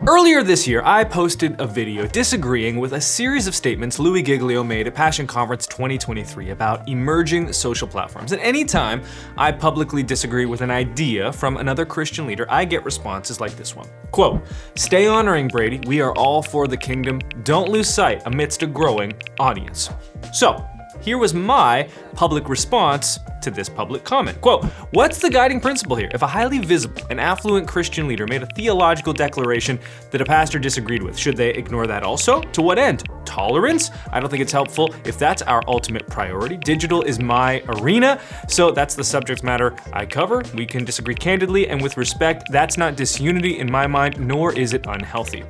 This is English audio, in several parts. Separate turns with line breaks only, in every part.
Earlier this year, I posted a video disagreeing with a series of statements Louis Giglio made at Passion Conference 2023 about emerging social platforms. And anytime I publicly disagree with an idea from another Christian leader, I get responses like this one. Quote, "Stay honoring, Brady. We are all for the kingdom. Don't lose sight amidst a growing audience." So, here was my public response to this public comment. Quote, "What's the guiding principle here? If a highly visible and affluent Christian leader made a theological declaration that a pastor disagreed with, should they ignore that also? To what end? Tolerance? I don't think it's helpful if that's our ultimate priority. Digital is my arena, so that's the subject matter I cover. We can disagree candidly and with respect. That's not disunity in my mind, nor is it unhealthy."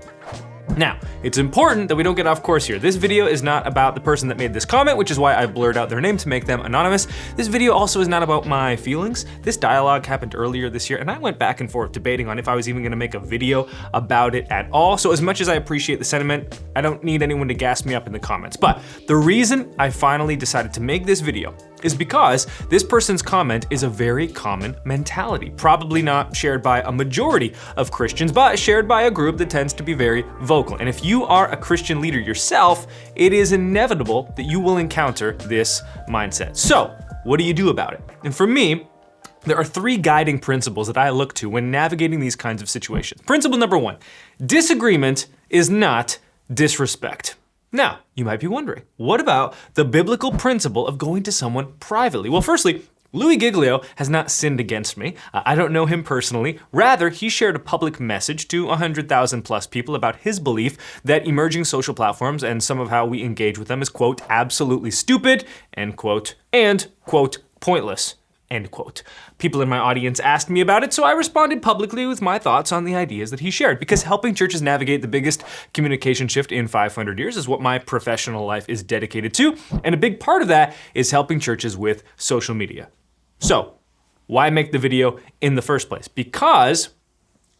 Now, it's important that we don't get off course here. This video is not about the person that made this comment, which is why I blurred out their name to make them anonymous. This video also is not about my feelings. This dialogue happened earlier this year, and I went back and forth debating on if I was even gonna make a video about it at all. So as much as I appreciate the sentiment, I don't need anyone to gas me up in the comments. But the reason I finally decided to make this video is because this person's comment is a very common mentality, probably not shared by a majority of Christians, but shared by a group that tends to be very vocal. And if you are a Christian leader yourself, it is inevitable that you will encounter this mindset. So, what do you do about it? And for me, there are three guiding principles that I look to when navigating these kinds of situations. Principle number one, disagreement is not disrespect. Now, you might be wondering, what about the biblical principle of going to someone privately? Well, firstly, Louis Giglio has not sinned against me. I don't know him personally. Rather, he shared a public message to 100,000 plus people about his belief that emerging social platforms and some of how we engage with them is, quote, absolutely stupid, end quote, and, quote, pointless. End quote. People in my audience asked me about it, so I responded publicly with my thoughts on the ideas that he shared, because helping churches navigate the biggest communication shift in 500 years is what my professional life is dedicated to, and a big part of that is helping churches with social media. So, why make the video in the first place? Because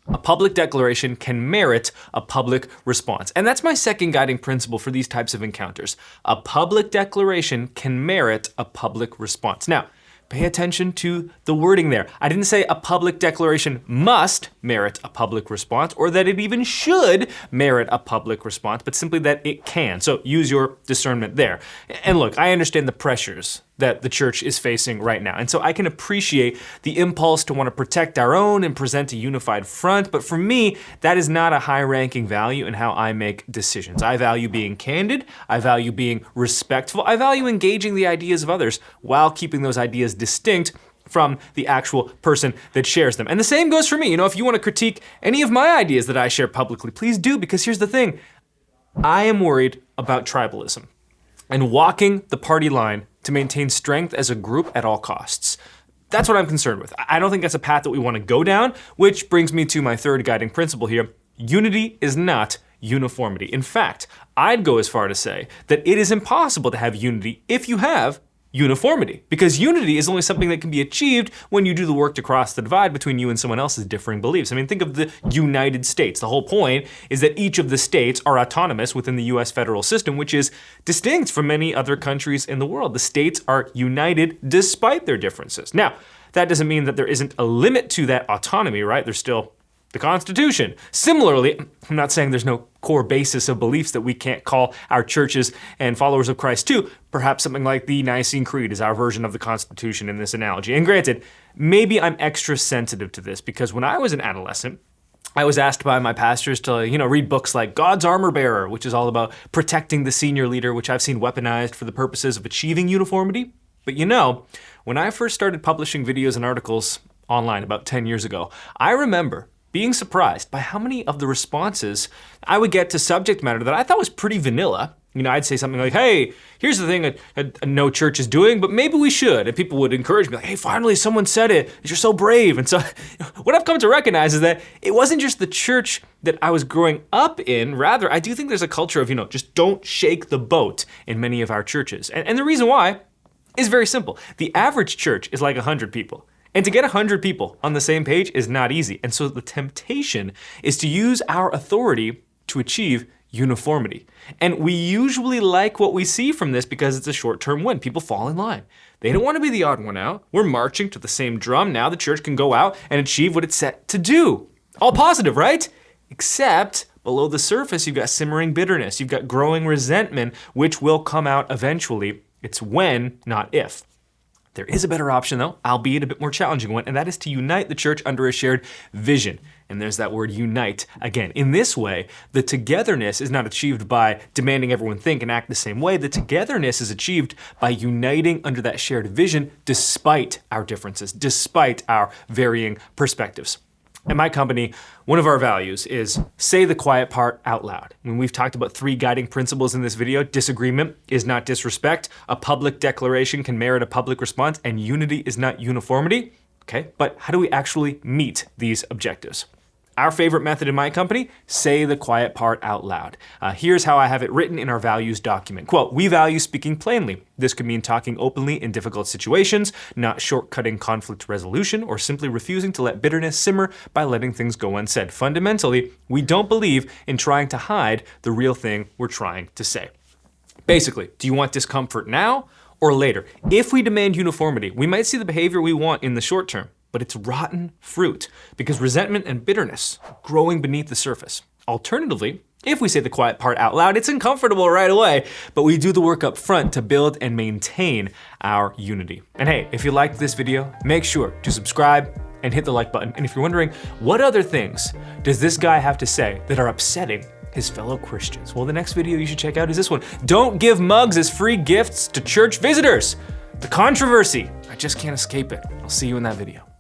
a public declaration can merit a public response. And that's my second guiding principle for these types of encounters. A public declaration can merit a public response. Now, pay attention to the wording there. I didn't say a public declaration must merit a public response or that it even should merit a public response, but simply that it can. So use your discernment there. And look, I understand the pressures that the church is facing right now. And so I can appreciate the impulse to want to protect our own and present a unified front. But for me, that is not a high-ranking value in how I make decisions. I value being candid. I value being respectful. I value engaging the ideas of others while keeping those ideas distinct from the actual person that shares them. And the same goes for me. You know, if you want to critique any of my ideas that I share publicly, please do, because here's the thing. I am worried about tribalism and walking the party line to maintain strength as a group at all costs. That's what I'm concerned with. I don't think that's a path that we want to go down, which brings me to my third guiding principle here. Unity is not uniformity. In fact, I'd go as far to say that it is impossible to have unity if you have uniformity, because unity is only something that can be achieved when you do the work to cross the divide between you and someone else's differing beliefs. I mean, think of the United States. The whole point is that each of the states are autonomous within the US federal system, which is distinct from many other countries in the world. The states are united despite their differences. Now, that doesn't mean that there isn't a limit to that autonomy, right? There's still the Constitution. Similarly, I'm not saying there's no core basis of beliefs that we can't call our churches and followers of Christ to. Perhaps something like the Nicene Creed is our version of the Constitution in this analogy. And granted, maybe I'm extra sensitive to this because when I was an adolescent, I was asked by my pastors to, read books like God's Armor Bearer, which is all about protecting the senior leader, which I've seen weaponized for the purposes of achieving uniformity. But when I first started publishing videos and articles online about 10 years ago, I remember being surprised by how many of the responses I would get to subject matter that I thought was pretty vanilla. I'd say something like, hey, here's the thing that no church is doing, but maybe we should. And people would encourage me, like, hey, finally someone said it. You're so brave. And so what I've come to recognize is that it wasn't just the church that I was growing up in. Rather, I do think there's a culture of, just don't shake the boat in many of our churches. And the reason why is very simple. The average church is like 100 people. And to get 100 people on the same page is not easy. And so the temptation is to use our authority to achieve uniformity. And we usually like what we see from this because it's a short-term win. People fall in line. They don't want to be the odd one out. We're marching to the same drum. Now the church can go out and achieve what it's set to do. All positive, right? Except below the surface, you've got simmering bitterness, you've got growing resentment, which will come out eventually. It's when, not if. There is a better option though, albeit a bit more challenging one, and that is to unite the church under a shared vision. And there's that word unite again. In this way, the togetherness is not achieved by demanding everyone think and act the same way. The togetherness is achieved by uniting under that shared vision despite our differences, despite our varying perspectives. At my company, one of our values is say the quiet part out loud. When we've talked about 3 guiding principles in this video, disagreement is not disrespect, a public declaration can merit a public response, and unity is not uniformity. Okay, but how do we actually meet these objectives? Our favorite method in my company, say the quiet part out loud. Here's how I have it written in our values document. Quote, we value speaking plainly. This could mean talking openly in difficult situations, not shortcutting conflict resolution, or simply refusing to let bitterness simmer by letting things go unsaid. Fundamentally, we don't believe in trying to hide the real thing we're trying to say. Basically, do you want discomfort now or later? If we demand uniformity, we might see the behavior we want in the short term, but it's rotten fruit because resentment and bitterness are growing beneath the surface. Alternatively, if we say the quiet part out loud, it's uncomfortable right away, but we do the work up front to build and maintain our unity. And hey, if you liked this video, make sure to subscribe and hit the like button. And if you're wondering, what other things does this guy have to say that are upsetting his fellow Christians? Well, the next video you should check out is this one. Don't give mugs as free gifts to church visitors. The controversy, I just can't escape it. I'll see you in that video.